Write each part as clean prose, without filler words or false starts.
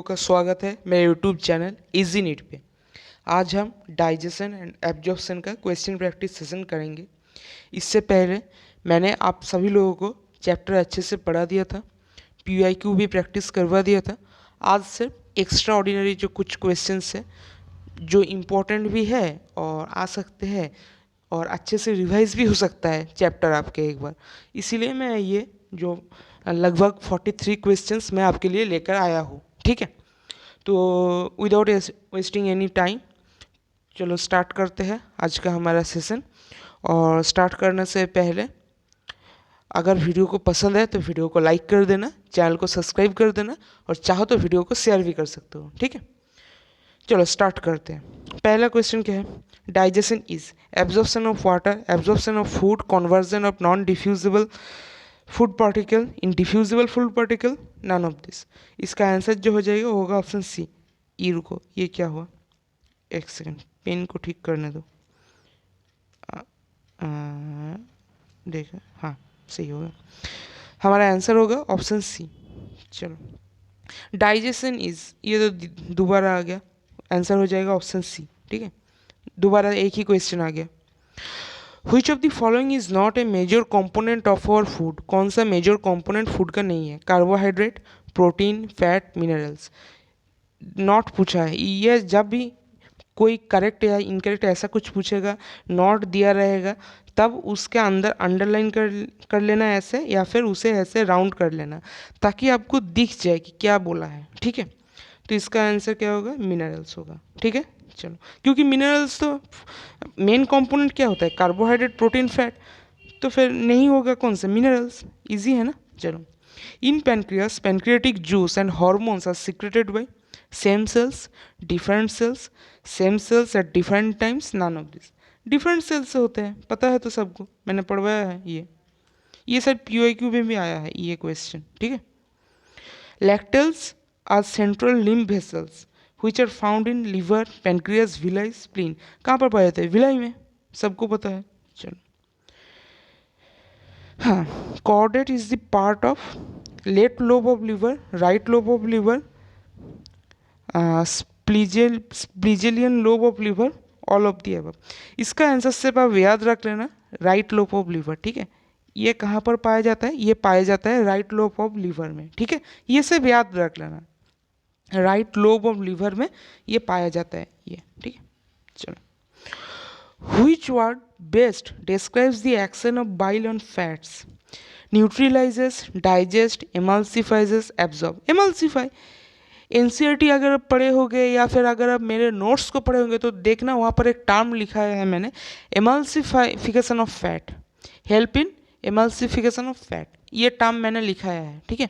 का स्वागत है मेरे यूट्यूब चैनल इजी नीट पे। आज हम डाइजेशन एंड एब्जॉर्प्शन का क्वेश्चन प्रैक्टिस सेशन करेंगे। इससे पहले मैंने आप सभी लोगों को चैप्टर अच्छे से पढ़ा दिया था, पीवाईक्यू भी प्रैक्टिस करवा दिया था। आज सिर्फ एक्स्ट्रा ऑर्डिनरी जो कुछ क्वेश्चंस है जो इम्पोर्टेंट भी है और आ सकते हैं और अच्छे से रिवाइज भी हो सकता है चैप्टर आपके एक बार, इसीलिए मैं ये जो लगभग 43 क्वेश्चंस मैं आपके लिए लेकर आया हूँ। ठीक है, तो विदाउट वेस्टिंग एनी टाइम चलो स्टार्ट करते हैं आज का हमारा सेशन। और स्टार्ट करने से पहले अगर वीडियो को पसंद है तो वीडियो को लाइक कर देना, चैनल को सब्सक्राइब कर देना और चाहो तो वीडियो को शेयर भी कर सकते हो। ठीक है, चलो स्टार्ट करते हैं। पहला क्वेश्चन क्या है? Digestion is absorption of water, absorption of food, conversion of non diffusible food particle in diffusible food particle, none of this. इसका आंसर जो हो जाएगा वो होगा ऑप्शन सी। ई रुको, ये क्या हुआ? एक सेकंड, पेन को ठीक करने दो। देखो, हाँ सही होगा, हमारा आंसर होगा ऑप्शन सी। चलो, डाइजेशन इज, ये तो दोबारा आ गया, आंसर हो जाएगा ऑप्शन सी। ठीक है, दोबारा एक ही क्वेश्चन आ गया। Which of the following is not a major component of our food? कौन सा मेजर कंपोनेंट फूड का नहीं है? Carbohydrate, protein, fat, minerals. Not पूछा है, ये जब भी कोई करेक्ट या इनकरेक्ट ऐसा कुछ पूछेगा, नॉट दिया रहेगा, तब उसके अंदर अंडरलाइन कर लेना ऐसे, या फिर उसे ऐसे राउंड कर लेना ताकि आपको दिख जाए कि क्या बोला है। ठीक है, तो इसका आंसर क्या होगा? मिनरल्स होगा। ठीक है, चलो, क्योंकि मिनरल्स तो मेन कंपोनेंट क्या होता है? कार्बोहाइड्रेट, प्रोटीन, फैट, तो फिर नहीं होगा कौन सा? मिनरल्स। इजी है ना। चलो, in pancreas pancreatic juice and hormones are secreted by same cells, different cells, same cells at different times, none of this. Different cells से होते हैं, पता है तो सबको, मैंने पढ़वाया है ये शायद पीओआईक्यू में भी आया है ये क्वेश्चन। ठीक है, lacteals are central lymph vessels which are found in liver, pancreas, villi, spleen। कहाँ पर पाए जाते हैं? विलाई में, सबको पता है। चलो, हाँ, caudate is the part of left lobe of liver, right lobe of liver, spigelian lobe of liver, all of the above. इसका आंसर सिर्फ आप याद रख लेना, राइट लोब ऑफ लिवर। ठीक है, ये कहाँ पर पाया जाता है? ये पाया जाता है राइट लोब ऑफ लिवर में। ठीक है, ये सिर्फ याद रख लेना, राइट लोब ऑफ लिवर में ये पाया जाता है ये। ठीक है, चलो, which word best describes the action of bile on fats? Neutralises, digest, emulsifies, absorb. Emulsify, NCERT अगर आप पढ़े होंगे या फिर अगर आप मेरे नोट्स को पढ़े होंगे तो देखना वहाँ पर एक टर्म लिखा है मैंने, emulsification of fat, help in emulsification of fat, ये टर्म मैंने लिखा है। ठीक है,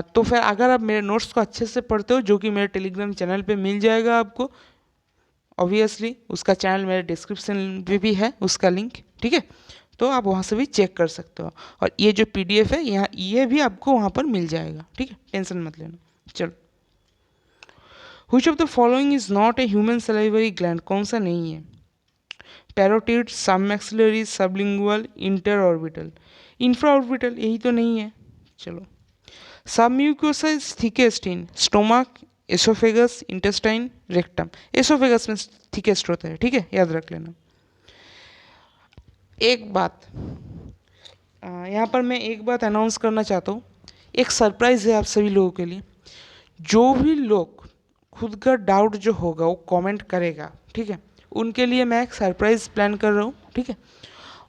तो फिर अगर आप मेरे नोट्स को अच्छे से पढ़ते हो, जो कि मेरे टेलीग्राम चैनल पे मिल जाएगा आपको, ऑब्वियसली उसका चैनल मेरे डिस्क्रिप्शन में भी है उसका लिंक। ठीक है, तो आप वहाँ से भी चेक कर सकते हो, और ये जो पीडीएफ है यहाँ, ये भी आपको वहाँ पर मिल जाएगा। ठीक है, टेंशन मत लेना। चलो, which of the following is not a human salivary gland? कौन सा नहीं है? पैरोटिड, सबमैक्सिलरी, सबलिंगुअल, इंटरऑर्बिटल, इंफ्राऑर्बिटल, यही तो नहीं है। चलो, submucosa is thickest in stomach, oesophagus, intestine, rectum. Oesophagus में थिकेस्ट होता है। ठीक है, याद रख लेना। एक बात यहाँ पर मैं एक बात अनाउंस करना चाहता हूँ, एक सरप्राइज है आप सभी लोगों के लिए। जो भी लोग खुद का डाउट जो होगा वो कमेंट करेगा, ठीक है, उनके लिए मैं एक सरप्राइज प्लान कर रहा हूँ। ठीक है,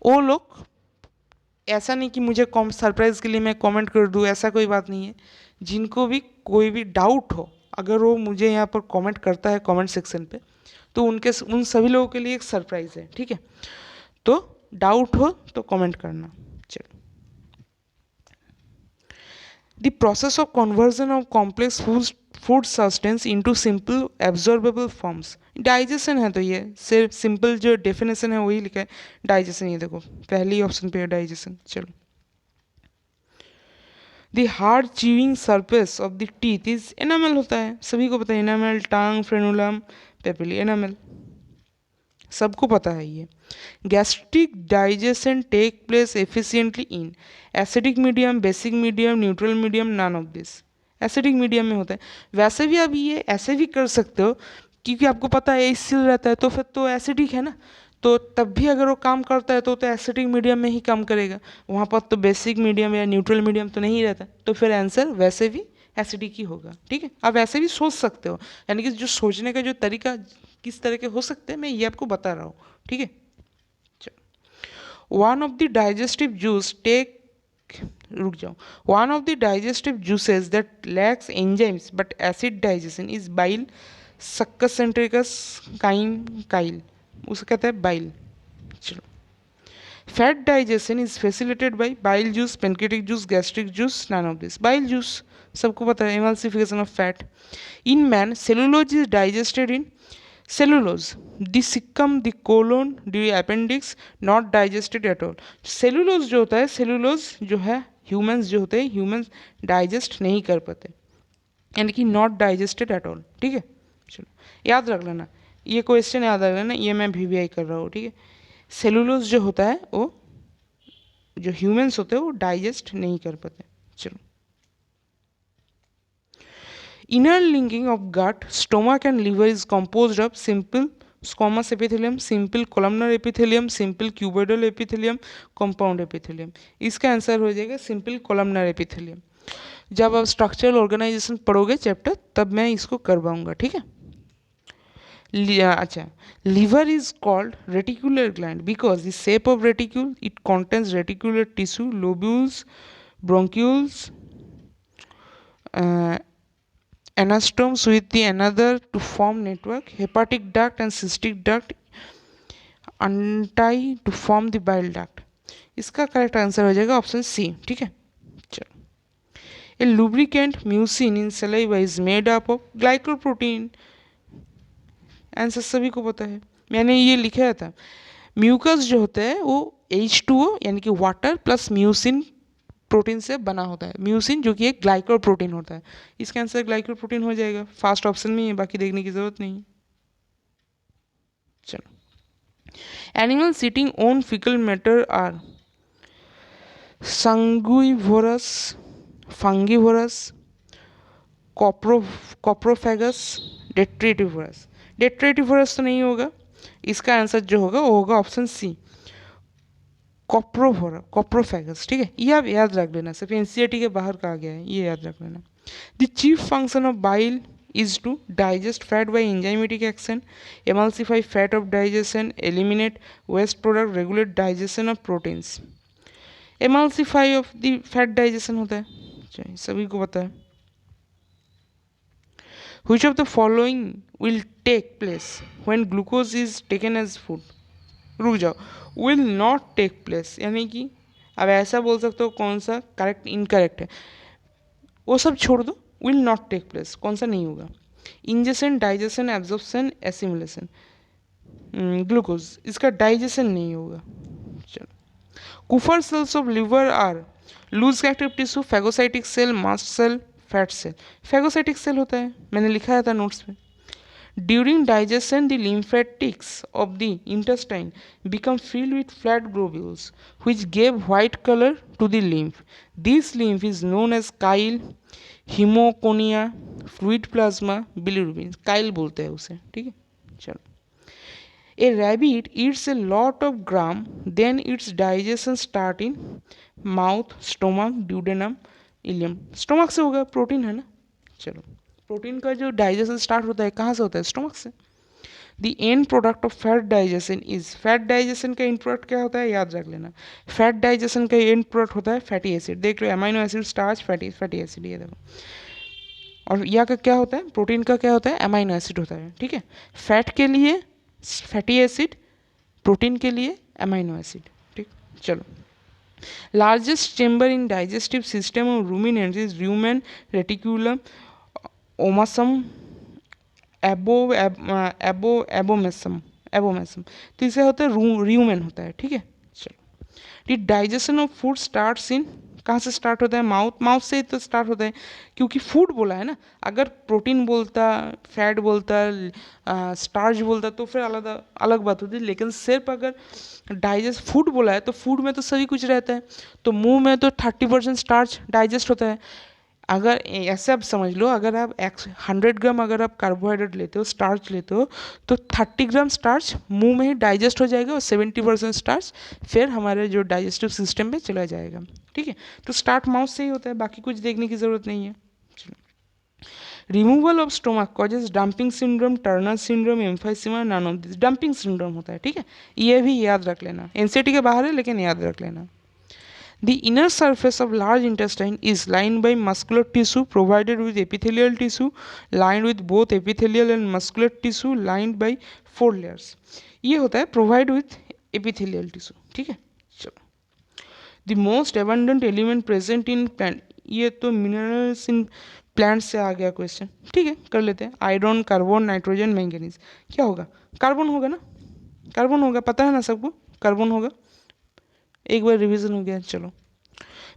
वो लोग, ऐसा नहीं कि मुझे सरप्राइज़ के लिए मैं कमेंट कर दूँ, ऐसा कोई बात नहीं है। जिनको भी कोई भी डाउट हो, अगर वो मुझे यहाँ पर कमेंट करता है कमेंट सेक्शन पे, तो उन सभी लोगों के लिए एक सरप्राइज़ है। ठीक है, तो डाउट हो तो कमेंट करना। चलो, the process of conversion of complex food substance into simple absorbable forms. Digestion है, तो ये सिर्फ सिंपल जो डेफिनेशन है वही लिखा है, डाइजेशन। ये देखो पहली ऑप्शन पे है डाइजेशन। चलो, the hard chewing surface of the teeth is enamel होता है, सभी को पता है, एनामल, टांग, फ्रेनुलम, पेपिली, एनामल, सबको पता है ये। Gastric digestion take place efficiently in acidic medium, basic medium, neutral medium, none of this. Acidic medium में होता है। वैसे भी आप ये ऐसे भी कर सकते हो, क्योंकि आपको पता है एसिड रहता है तो फिर तो एसिडिक है ना, तो तब भी अगर वो काम करता है तो एसिडिक मीडियम में ही काम करेगा, वहाँ पर तो बेसिक मीडियम या न्यूट्रल मीडियम तो नहीं रहता, तो फिर आंसर वैसे भी एसिडिक ही होगा। ठीक है, आप वैसे भी सोच सकते हो, यानी कि जो सोचने का जो तरीका किस तरह के हो सकते हैं मैं ये आपको बता रहा हूँ। ठीक है, one of the digestive juice take रुक जाओ, one of the digestive juices that lacks enzymes but acid digestion is bile succus entericus chyle, उसे कहते हैं बाइल। चलो, fat digestion is facilitated by bile juice, pancreatic juice, gastric juice, none of this. Bile juice सबको पता है, emulsification of fat. In man cellulose is digested in cellulose, the caecum, the colon, the appendix, not digested at all. Cellulose जो होता है, cellulose जो है humans जो होते हैं, ह्यूमंस डाइजेस्ट नहीं कर पाते, यानी कि नॉट डाइजेस्टेड एट ऑल। ठीक है, चलो याद रख लेना, ये क्वेश्चन याद रख लेना, ये मैं VVI कर रहा हूँ। ठीक है, सेलुलोज जो होता है वो जो ह्यूमंस होते हैं वो डाइजेस्ट नहीं कर पाते। चलो, inner linking of gut, stomach and liver is composed of simple squamous epithelium, simple columnar epithelium, simple cuboidal epithelium, compound epithelium. इसका आंसर हो जाएगा सिंपल कोलमनर एपिथेलियम। जब आप स्ट्रक्चरल ऑर्गेनाइजेशन पढ़ोगे चैप्टर तब मैं इसको करवाऊंगा। ठीक है, अच्छा, liver is called reticular gland because the shape of reticule, it contains reticular tissue, lobules, bronchioles, uh, anastomes with the another to form network, hepatic duct and cystic duct untie to form the bile duct। इसका correct answer हो जाएगा option C. ठीक है, चलो, a lubricant mucin in saliva is made up of glycoprotein. Answer सभी को पता है, मैंने ये लिखा था। म्यूकस जो होता है वो H2O यानी कि वाटर प्लस म्यूसिन प्रोटीन से बना होता है। म्यूसिन जो कि एक ग्लाइकोप्रोटीन होता है, इसका आंसर ग्लाइकोप्रोटीन हो जाएगा, फर्स्ट ऑप्शन में ही है, बाकी देखने की जरूरत नहीं। चलो, animal seating on faecal matter are sanguivorous, fungivorous, coprophagous, detritivorous. Detritivorous तो नहीं होगा, इसका आंसर जो होगा वो होगा ऑप्शन सी, कॉप्रोफेगस। ठीक है, ये आप याद रख लेना, सिर्फ एनसीईआरटी के बाहर कहा गया है, ये याद रख लेना। The chief function of bile is to digest fat by enzymatic action, emulsify fat of digestion, eliminate waste product, regulate digestion of proteins। emulsify of the fat digestion होता है, सभी को पता है। Which of the following will take place when glucose is taken as food? रुक जाओ, will not take place यानी कि अब ऐसा बोल सकते हो कौन सा करेक्ट इनकरेक्ट है, वो सब छोड़ दो, will not take place कौन सा नहीं होगा? Ingestion, digestion, absorption, assimilation. Glucose, इसका डाइजेशन नहीं होगा। चलो, Kupffer cells of liver are loose connective tissue, phagocytic cell, mast cell, fat cell. Phagocytic cell होता है, मैंने लिखा था नोट्स में। During digestion, the lymphatics of the intestine become filled with flat globules, which give white color to the lymph. This lymph is known as chyle, hemoconia, fluid plasma, bilirubin। chyle बोलते हैं उसे। ठीक है, चलो, a rabbit eats a lot of gram, then its digestion start in mouth, stomach, duodenum, ileum। stomach से होगा, protein है ना। चलो, प्रोटीन का जो डाइजेशन स्टार्ट होता है कहाँ से होता है? स्टोमक से। The end product of fat digestion is, fat digestion का एंड प्रोडक्ट क्या होता है याद रख लेना। फैट डाइजेशन का एंड प्रोडक्ट होता है फैटी एसिड। देख लो, amino acid, starch, fatty acid, ये देखो। और यह का क्या होता है? प्रोटीन का क्या होता है? अमाइनो एसिड होता है। ठीक है, फैट के लिए फैटी एसिड, प्रोटीन के लिए अमाइनो एसिड। ठीक, चलो, largest chamber in digestive system of ruminants is rumen reticulum omasum abomasum. तो इसे होता है रूमेन होता है। ठीक है, चलो, the digestion of food starts in, कहाँ से स्टार्ट होता है? माउथ। माउथ से तो स्टार्ट होता है क्योंकि फूड बोला है ना। अगर प्रोटीन बोलता, फैट बोलता, स्टार्च बोलता तो फिर अलग बात होती, लेकिन सिर्फ अगर डाइजेस्ट फूड बोला है तो फूड में तो सभी कुछ रहता है, तो मुंह में तो 30% स्टार्च डाइजेस्ट होता है। अगर ऐसे आप समझ लो, अगर आप 100 ग्राम अगर आप कार्बोहाइड्रेट लेते हो, स्टार्च लेते हो, तो 30 ग्राम स्टार्च मुंह में ही डाइजेस्ट हो जाएगा और 70% स्टार्च फिर हमारे जो डाइजेस्टिव सिस्टम में चला जाएगा। ठीक है, तो स्टार्ट माउथ से ही होता है, बाकी कुछ देखने की ज़रूरत नहीं है। Removal of stomach causes dumping syndrome, Turner syndrome, emphysema, none of this. Dumping syndrome होता है, ठीक है, ये भी याद रख लेना, एनसीटी के बाहर है लेकिन याद रख लेना। The inner surface of large intestine is lined by muscular tissue provided with epithelial tissue lined with both epithelial and muscular tissue lined by 4 layers। ये होता है provide with epithelial tissue। ठीक है, चलो। The most abundant element present in plant, ये तो minerals in plant से आ गया क्वेश्चन। ठीक है, कर लेते हैं। Iron, carbon, nitrogen, manganese. क्या होगा? कार्बन होगा ना, कार्बन होगा, पता है ना सबको, कार्बन होगा। एक बार रिवीजन हो गया, चलो।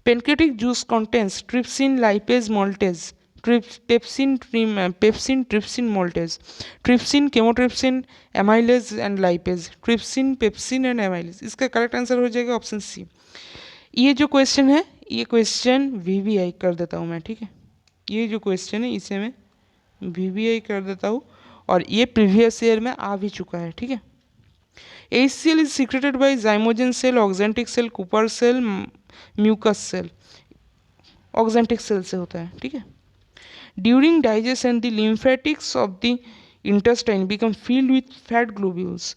Pancreatic juice contains trypsin, lipase, maltase. Pepsin, trypsin, maltase. Trypsin, chymotrypsin, amylase and lipase. Trypsin, pepsin and amylase. इसका करेक्ट आंसर हो जाएगा ऑप्शन सी। ये जो क्वेश्चन है, ये क्वेश्चन वीवीआई कर देता हूँ मैं। ठीक है, ये जो क्वेश्चन है इसे मैं वीवीआई कर देता हूँ, और ये प्रीवियस ईयर में आ भी चुका है। ठीक है, HCl is secreted by zymogen cell, oxyntic cell, Kupffer cell, mucus cell. Oxyntic cell से होता है। ठीक है, during digestion the lymphatics of the intestine become filled with fat globules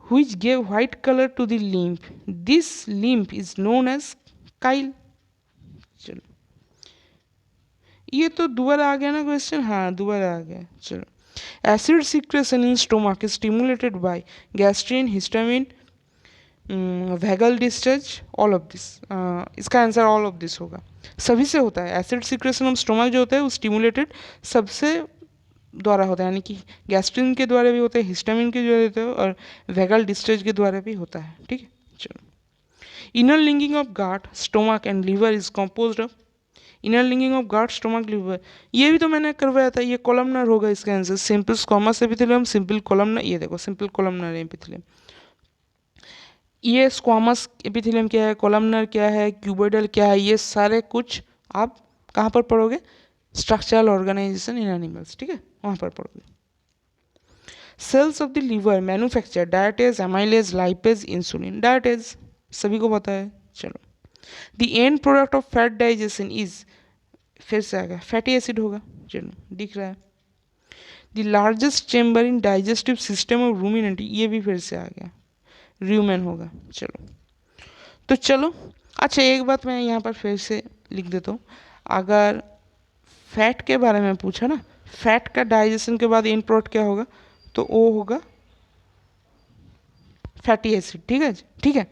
which give white color to the lymph. This lymph is known as chyle। चलो, ये तो दोबारा आ गया ना क्वेश्चन, हाँ दोबारा आ गया। चलो, acid secretion in stomach stimulated by gastrin, histamine, vagal discharge, all of this. इसका आंसर ऑल ऑफ दिस होगा, सभी से होता है। एसिड सिक्रेशन ऑफ स्टोमक जो होता है वो स्टिमुलेटेड सबसे द्वारा होता है, यानी कि गैस्ट्रिन के द्वारा भी होता है, हिस्टामिन के द्वारा होता है, और वैगल डिस्चार्ज के द्वारा भी होता है। ठीक है, चलो। Inner linking of gut, stomach and liver is composed of. Inner linking of gut, stomach, liver, ये भी तो मैंने करवाया था, ये कॉलमनर होगा इसका answer. Simple squamous epithelium, simple columnar, ये देखो सिंपल कॉलमनर एपिथेलियम। ये स्क्वामस एपिथेलियम क्या है, कॉलमनर क्या है, क्यूबोइडल क्या है, ये सारे कुछ आप कहाँ पर पढ़ोगे? Structural organisation in animals. ठीक है, वहाँ पर पढ़ोगे। Cells of the liver manufacture diastase, amylase, lipase, insulin. Diastase सभी को पता है। चलो, the end product of fat digestion is, फिर से आ गया, फैटी एसिड होगा। चलो, दिख रहा है। The largest chamber in digestive system of ruminant, ये भी फिर से आ गया, र्यूमेन होगा। चलो, तो चलो, अच्छा एक बात मैं यहाँ पर फिर से लिख देता हूँ। अगर फैट के बारे में पूछा ना, फैट का डाइजेशन के बाद एंड प्रोडक्ट क्या होगा, तो वो होगा फैटी एसिड। ठीक है, ठीक है।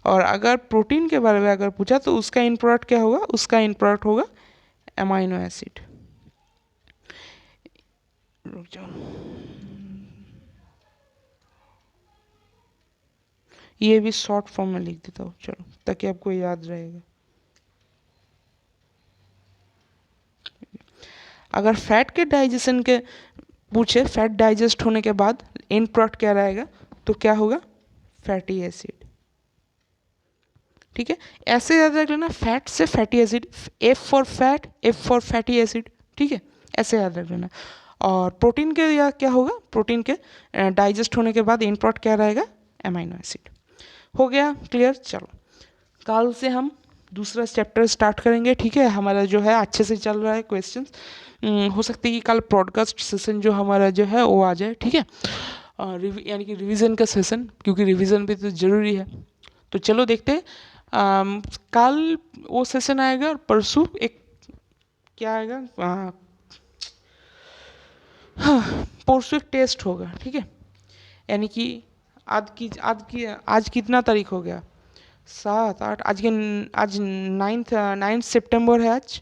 और अगर प्रोटीन के बारे में अगर पूछा तो उसका एंड प्रोडक्ट क्या होगा, उसका एंड प्रोडक्ट होगा एमाइनो एसिड। रुक जाओ, ये भी शॉर्ट फॉर्म में लिख देता हूँ, चलो, ताकि आपको याद रहेगा। अगर फैट के डाइजेशन के पूछे, फैट डाइजेस्ट होने के बाद एंड प्रोडक्ट क्या रहेगा, तो क्या होगा? Fatty acid. ठीक है, ऐसे याद रख लेना, फैट से fatty acid, F for fat, F for fatty acid. ठीक है, ऐसे याद रख लेना। और प्रोटीन के या क्या होगा, प्रोटीन के डाइजेस्ट होने के बाद एंड प्रोडक्ट क्या रहेगा? Amino acid. हो गया क्लियर। चलो, कल से हम दूसरा चैप्टर स्टार्ट करेंगे। ठीक है, हमारा जो है अच्छे से चल रहा है क्वेश्चंस। हो सकता है कि कल पॉडकास्ट सेशन जो हमारा जो है वो आ जाए। ठीक है, यानी कि रिवीजन का सेशन, क्योंकि रिवीजन भी तो ज़रूरी है। तो चलो देखते हैं, कल वो सेशन आएगा और परसों एक क्या आएगा, हाँ परसों एक टेस्ट होगा। ठीक है, यानी कि आज कितना तारीख हो गया? 7, 8, आज 9 सितंबर है आज।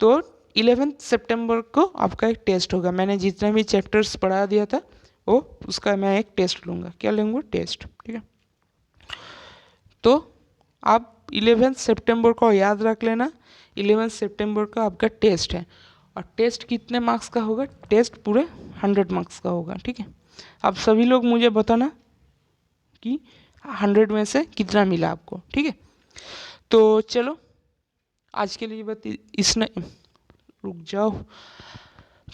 तो 11 सितंबर को आपका एक टेस्ट होगा। मैंने जितने भी चैप्टर्स पढ़ा दिया था वो उसका मैं एक टेस्ट लूँगा। क्या लूँगा? टेस्ट। ठीक है, तो आप 11 सितंबर को याद रख लेना, 11 सितंबर का आपका टेस्ट है। और टेस्ट कितने मार्क्स का होगा? टेस्ट पूरे 100 मार्क्स का होगा। ठीक है, आप सभी लोग मुझे बताना कि 100 में से कितना मिला आपको। ठीक है, तो चलो आज के लिए बात रुक जाओ।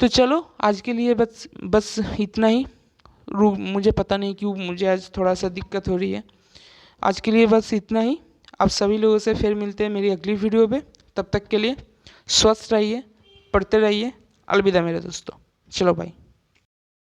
तो चलो आज के लिए बस इतना ही। मुझे पता नहीं क्यों मुझे आज थोड़ा सा दिक्कत हो रही है। आज के लिए बस इतना ही। आप सभी लोगों से फिर मिलते हैं मेरी अगली वीडियो पे। तब तक के लिए स्वस्थ रहिए, पढ़ते रहिए। अलविदा मेरे दोस्तों। चलो भाई।